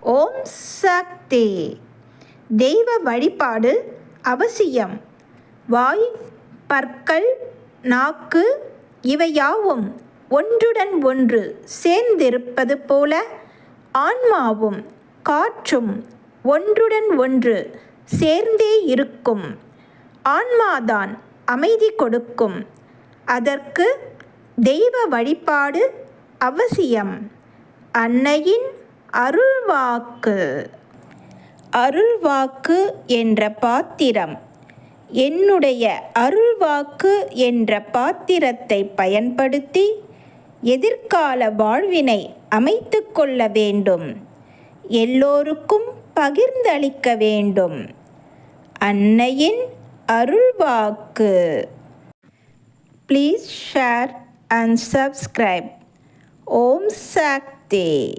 ஓம் சக்தி. தெய்வ வழிபாடு அவசியம். வாய், பற்கள், நாக்கு இவையாவும் ஒன்றுடன் ஒன்று சேர்ந்திருப்பது போல ஆன்மாவும் காற்றும் ஒன்றுடன் ஒன்று சேர்ந்தே இருக்கும். ஆன்மாதான் அமைதி கொடுக்கும். அதற்கு தெய்வ வழிபாடு அவசியம். அன்னையின் அருள்வாக்கு. அருள்வாக்கு என்ற பாத்திரம். என்னுடைய அருள்வாக்கு என்ற பாத்திரத்தை பயன்படுத்தி எதிர்கால வாழ்வினை அமைத்து கொள்ள வேண்டும். எல்லோருக்கும் பகிர்ந்தளிக்க வேண்டும். அன்னையின் அருள்வாக்கு. Please share and subscribe. Om Sakthi.